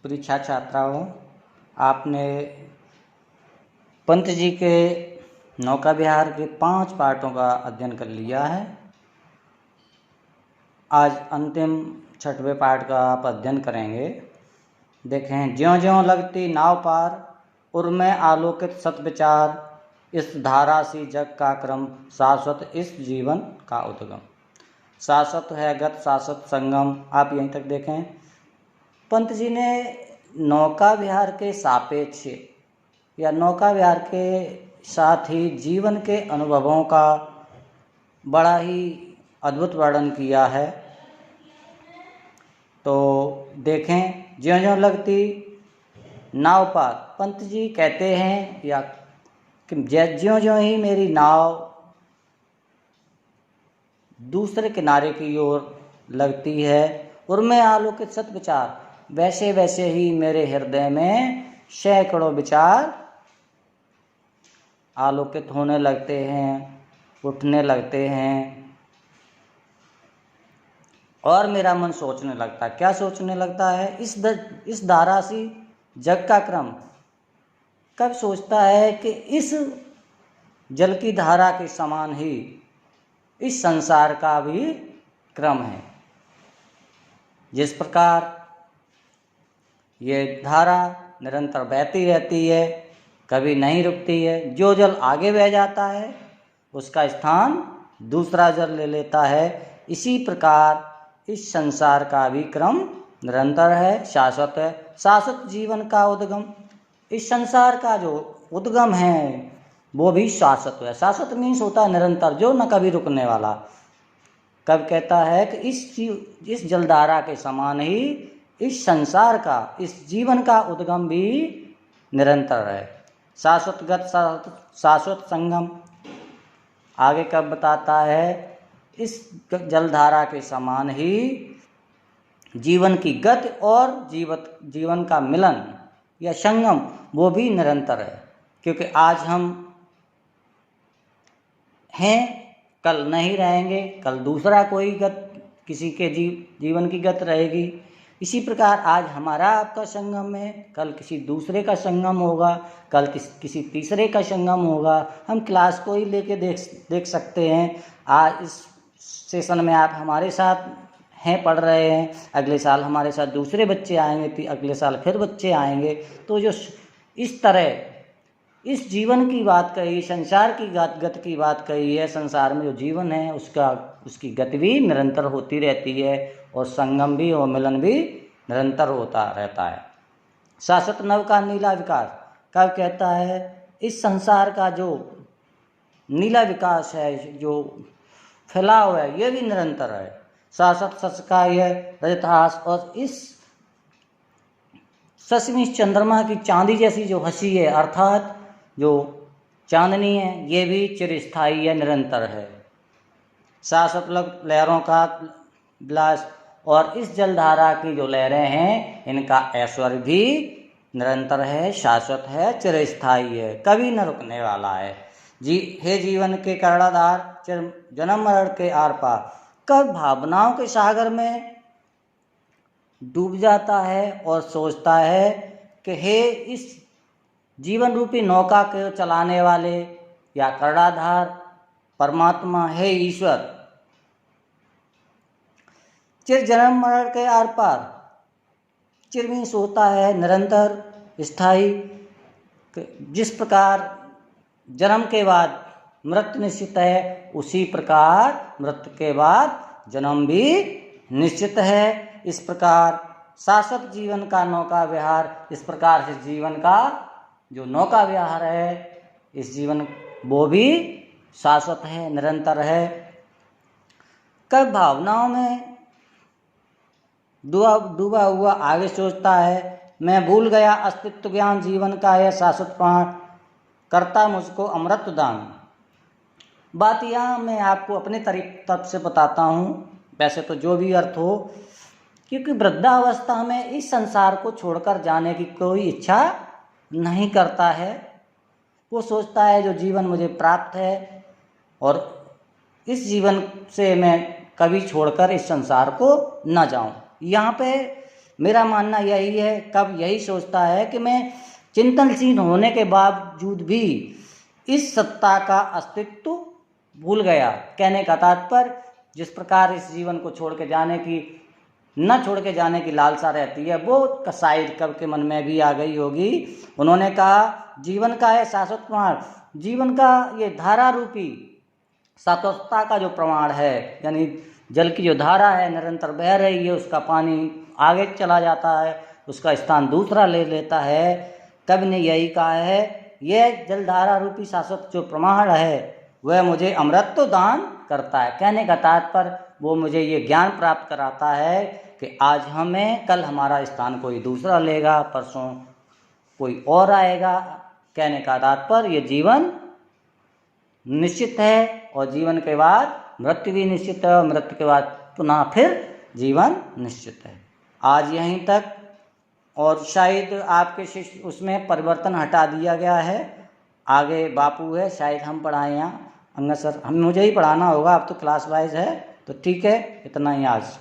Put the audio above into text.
परीक्षा छात्राओं, आपने पंत जी के नौका विहार के 5 पाठों का अध्ययन कर लिया है। आज अंतिम 6वें पाठ का आप अध्ययन करेंगे। देखें, ज्यों ज्यों लगती नाव पार, उर्मे आलोकित सत्विचार, इस धारा सी जग का क्रम, शाश्वत इस जीवन का उद्गम। शाश्वत है गत, शाश्वत संगम। आप यहीं तक देखें। पंत जी ने नौका विहार के सापेक्ष या नौका विहार के साथ ही जीवन के अनुभवों का बड़ा ही अद्भुत वर्णन किया है। तो देखें, ज्यों ज्यों लगती नाव पार, पंत जी कहते हैं या कि ज्यों ज्यों ही मेरी नाव दूसरे किनारे की ओर लगती है, उनमें आलोकित सत्विचार, वैसे वैसे ही मेरे हृदय में सैकड़ों विचार आलोकित होने लगते हैं, उठने लगते हैं और मेरा मन सोचने लगता है। क्या सोचने लगता है? इस धारा सी जग का क्रम। कब सोचता है कि इस जल की धारा के समान ही इस संसार का भी क्रम है। जिस प्रकार ये धारा निरंतर बहती रहती है, कभी नहीं रुकती है। जो जल आगे बह जाता है उसका स्थान दूसरा जल ले लेता है। इसी प्रकार इस संसार का भी क्रम निरंतर है, शाश्वत है। शाश्वत जीवन का उद्गम, इस संसार का जो उद्गम है वो भी शाश्वत है। शाश्वत मीन्स होता है निरंतर, जो न कभी रुकने वाला। कब कहता है कि इस जलधारा के समान ही इस संसार का, इस जीवन का उद्गम भी निरंतर है। शाश्वत गत, शाश्वत संगम। आगे कब बताता है? इस जलधारा के समान ही जीवन की गति और जीवन का मिलन या संगम वो भी निरंतर है। क्योंकि आज हम हैं, कल नहीं रहेंगे, कल दूसरा कोई किसी के जीवन की गति रहेगी। इसी प्रकार आज हमारा आपका संगम है, कल किसी दूसरे का संगम होगा, कल किसी तीसरे का संगम होगा। हम क्लास को ही लेके देख सकते हैं। आज इस सेशन में आप हमारे साथ हैं, पढ़ रहे हैं, अगले साल हमारे साथ दूसरे बच्चे आएंगे, अगले साल फिर बच्चे आएंगे। तो जो इस तरह इस जीवन की बात कही, संसार की गति की बात कही है। संसार में जो जीवन है उसकी गति भी निरंतर होती रहती है और संगम भी और मिलन भी निरंतर होता रहता है। शाश्वत नव का नीला विकास। कब कहता है? इस संसार का जो नीला विकास है, जो फैलाव है, ये भी निरंतर है। शाश्वत सच का यह रजतहास, और इस सचमी चंद्रमा की चांदी जैसी जो हंसी है, अर्थात जो चांदनी है, ये भी चिरस्थायी है, निरंतर है। शाश्वत लहरों का विलास, और इस जलधारा की जो लहरें हैं इनका ऐश्वर्य भी निरंतर है, शाश्वत है, चिरस्थायी है, कभी न रुकने वाला है। हे जीवन के कर्णाधार, जन्म मरण के आर पार। कब भावनाओं के सागर में डूब जाता है और सोचता है कि हे इस जीवन रूपी नौका को चलाने वाले या कर्णाधार परमात्मा, हे ईश्वर, चिर जन्म मरण के आर पार। चिर मीन्स होता है निरंतर, स्थायी। जिस प्रकार जन्म के बाद मृत्यु निश्चित है, उसी प्रकार मृत्यु के बाद जन्म भी निश्चित है। इस प्रकार शाश्वत जीवन का नौका विहार, इस प्रकार से जीवन का जो नौका विहार है, इस जीवन वो भी शाश्वत है, निरंतर है। कब भावनाओं में डूबा हुआ आगे सोचता है, मैं भूल गया अस्तित्व ज्ञान, जीवन का यह शाश्वत प्राण, करता मुझको अमृत दान। बात यहाँ मैं आपको अपने तरफ से बताता हूँ, वैसे तो जो भी अर्थ हो, क्योंकि वृद्धावस्था में इस संसार को छोड़कर जाने की कोई इच्छा नहीं करता है। वो सोचता है जो जीवन मुझे प्राप्त है और इस जीवन से मैं कभी छोड़कर इस संसार को न जाऊं। यहाँ पे मेरा मानना यही है, कब यही सोचता है कि मैं चिंतनशील होने के बावजूद भी इस सत्ता का अस्तित्व भूल गया। कहने का तात्पर्य, जिस प्रकार इस जीवन को छोड़ के जाने की, न छोड़ के जाने की लालसा रहती है, वो शायद कब के मन में भी आ गई होगी। उन्होंने कहा जीवन का है शाश्वत प्रमाण, जीवन का ये धारा रूपी शाश्वतता का जो प्रमाण है, यानी जल की जो धारा है निरंतर बह रही है, उसका पानी आगे चला जाता है, उसका स्थान दूसरा ले लेता है। कवि ने यही कहा है, यह जलधारा रूपी शाश्वत जो प्रमाण है वह मुझे अमृत दान करता है। कहने का तात्पर्य, वो मुझे ये ज्ञान प्राप्त कराता है कि आज हमें, कल हमारा स्थान कोई दूसरा लेगा, परसों कोई और आएगा। कहने का तात्पर्य, ये जीवन निश्चित है और जीवन के बाद मृत्यु भी निश्चित है और मृत्यु के बाद पुनः फिर जीवन निश्चित है। आज यहीं तक, और शायद आपके शिष्य उसमें परिवर्तन हटा दिया गया है, आगे बापू है, शायद हम पढ़ाएं यहाँ। अंगद सर, मुझे ही पढ़ाना होगा, अब तो क्लास वाइज है, तो ठीक है, इतना ही आज।